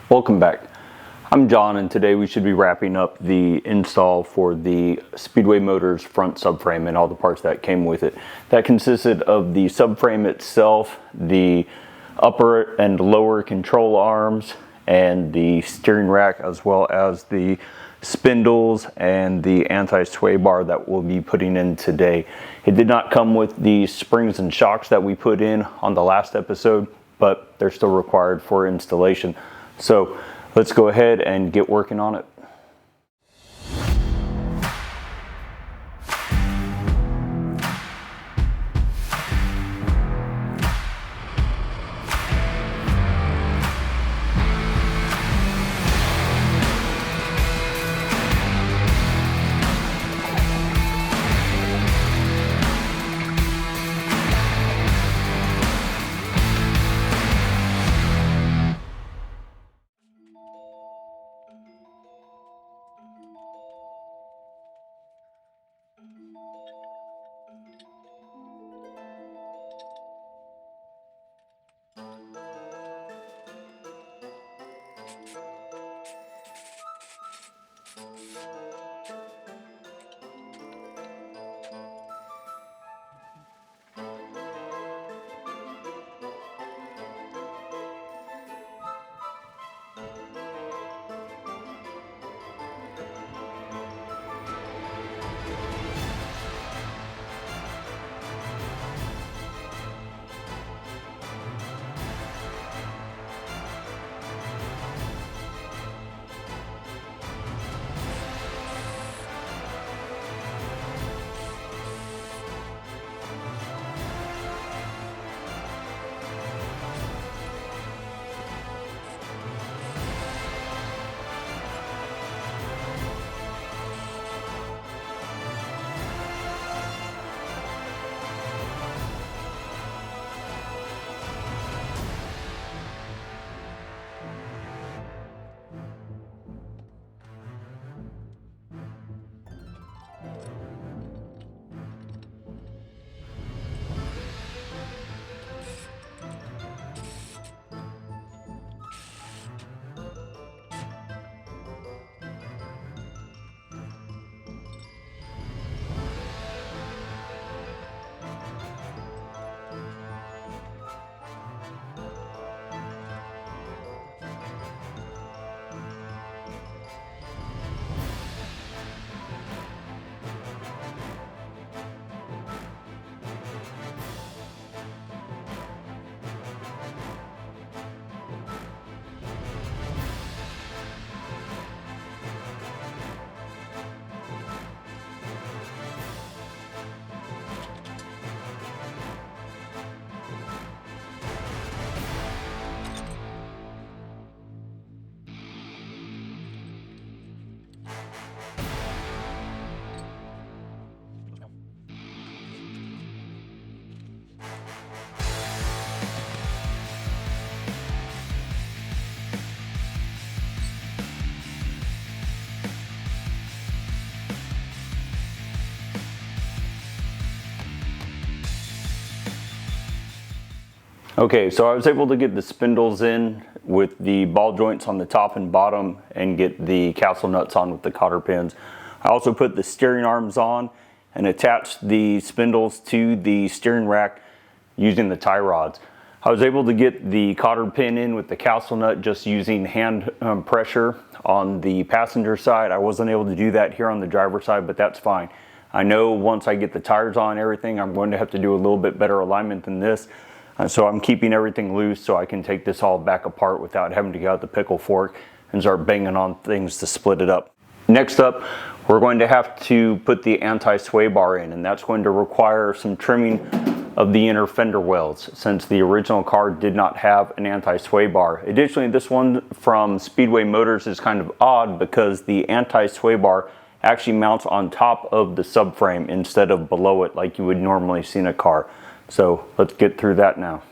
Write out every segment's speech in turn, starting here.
Welcome back. I'm John, and today we should be wrapping up the install for the Speedway Motors front subframe and all the parts that came with it. That consisted of the subframe itself, the upper and lower control arms, and the steering rack, as well as the spindles and the anti-sway bar that we'll be putting in today. It did not come with the springs and shocks that we put in on the last episode, but they're still required for installation. So let's go ahead and get working on it. Okay, so I was able to get the spindles in with the ball joints on the top and bottom and get the castle nuts on with the cotter pins. I also put the steering arms on and attached the spindles to the steering rack using the tie rods. I was able to get the cotter pin in with the castle nut just using hand pressure on the passenger side. I wasn't able to do that here on the driver's side, but that's fine. I know once I get the tires on and everything, I'm going to have to do a little bit better alignment than this. So I'm keeping everything loose so I can take this all back apart without having to get out the pickle fork and start banging on things to split it up. Next up, we're going to have to put the anti-sway bar in, and that's going to require some trimming of the inner fender wells since the original car did not have an anti-sway bar. Additionally, this one from Speedway Motors is kind of odd because the anti-sway bar actually mounts on top of the subframe instead of below it like you would normally see in a car. So let's get through that now.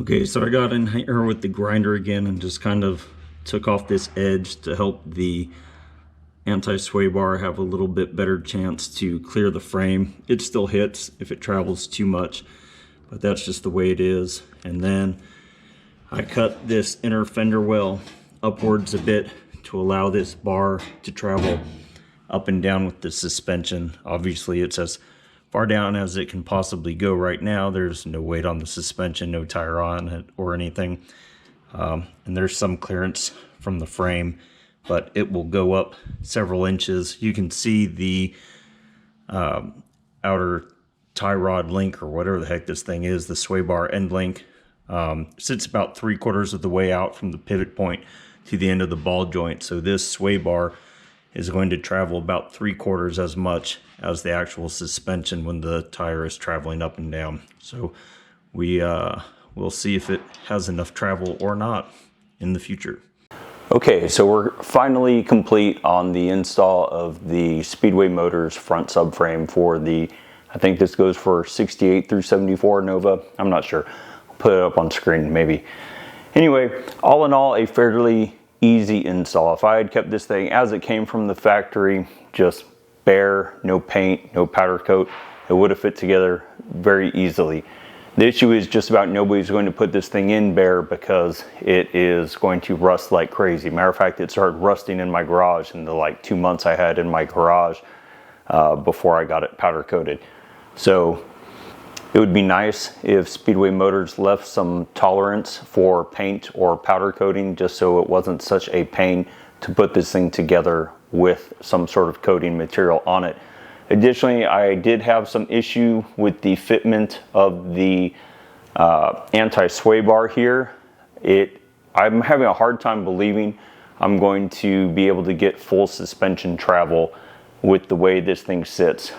Okay, so I got in here with the grinder again and just kind of took off this edge to help the anti-sway bar have a little bit better chance to clear the frame. It still hits if it travels too much, but that's just the way it is. And then I cut this inner fender well upwards a bit to allow this bar to travel up and down with the suspension. Obviously it's as far down as it can possibly go right now. There's no weight on the suspension, no tire on it or anything. And there's some clearance from the frame, but it will go up several inches. You can see the outer tie rod link, or whatever the heck this thing is, the sway bar end link, sits about 3/4 of the way out from the pivot point to the end of the ball joint. So this sway bar is going to travel about 3/4 as much as the actual suspension when the tire is traveling up and down. So we'll see if it has enough travel or not in the future. Okay, so we're finally complete on the install of the Speedway Motors front subframe for the, I think this goes for 68 through 74 Nova. I'm not sure. I'll put it up on screen maybe. Anyway, all in all, a fairly easy install. If I had kept this thing as it came from the factory, just bare, no paint, no powder coat, it would have fit together very easily. The issue is just about nobody's going to put this thing in bare because it is going to rust like crazy. Matter of fact, it started rusting in my garage in the like 2 months I had in my garage before I got it powder coated. So it would be nice if Speedway Motors left some tolerance for paint or powder coating, just so it wasn't such a pain to put this thing together with some sort of coating material on it. Additionally, I did have some issue with the fitment of the anti-sway bar here. I'm having a hard time believing I'm going to be able to get full suspension travel with the way this thing sits.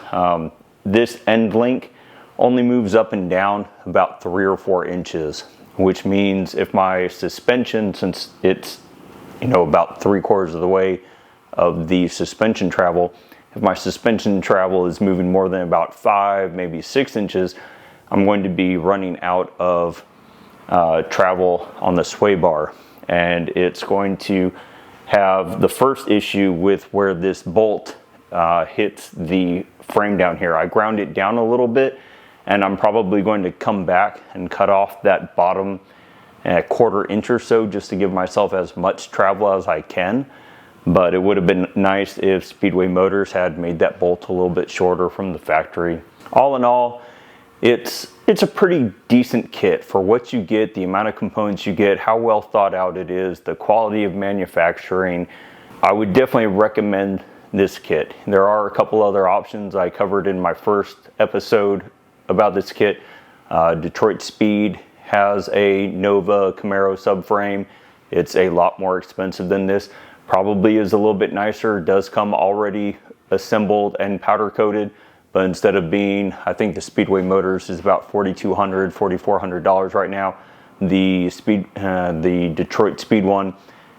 This end link only moves up and down about 3 or 4 inches, which means if my suspension, since it's about 3/4 of the way of the suspension travel, if my suspension travel is moving more than about 5, maybe 6 inches, I'm going to be running out of travel on the sway bar. And it's going to have the first issue with where this bolt hits the frame down here. I ground it down a little bit, and I'm probably going to come back and cut off that bottom 1/4 inch or so just to give myself as much travel as I can. But it would have been nice if Speedway Motors had made that bolt a little bit shorter from the factory. All in all, it's a pretty decent kit for what you get, the amount of components you get, how well thought out it is, the quality of manufacturing. I would definitely recommend this kit. There are a couple other options I covered in my first episode about this kit. Detroit Speed has a Nova Camaro subframe. It's a lot more expensive than this. Probably is a little bit nicer, does come already assembled and powder coated, but instead of being, I think the Speedway Motors is about $4,200, $4,400 right now. The Detroit Speed one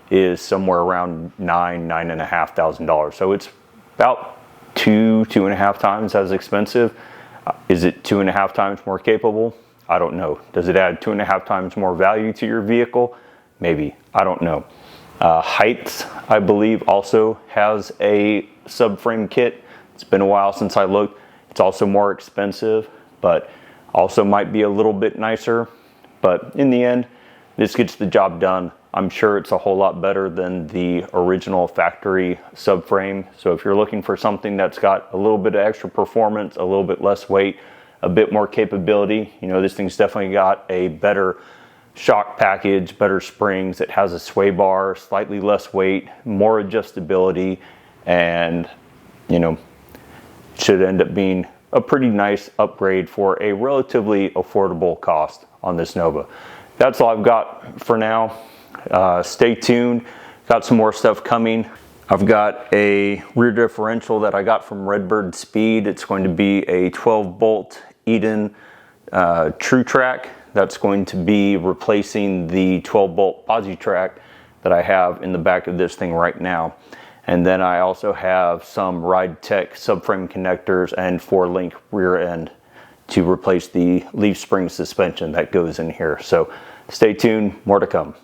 is somewhere around $9,500. So it's about 2.5 times as expensive. Is it 2.5 times more capable? I don't know. Does it add 2.5 times more value to your vehicle? Maybe, I don't know. Heights, I believe, also has a subframe kit. It's been a while since I looked. It's also more expensive, but also might be a little bit nicer. But in the end, this gets the job done. I'm sure it's a whole lot better than the original factory subframe. So if you're looking for something that's got a little bit of extra performance, a little bit less weight, a bit more capability, this thing's definitely got a better shock package, better springs. It has a sway bar, slightly less weight, more adjustability, and should end up being a pretty nice upgrade for a relatively affordable cost on this Nova. That's all I've got for now. Stay tuned. Got some more stuff coming. I've got a rear differential that I got from Redbird Speed. It's going to be a 12-bolt Eden True Track. That's going to be replacing the 12-bolt Posi-Track that I have in the back of this thing right now. And then I also have some Ride Tech subframe connectors and 4-link rear end to replace the leaf spring suspension that goes in here. So Stay tuned, more to come.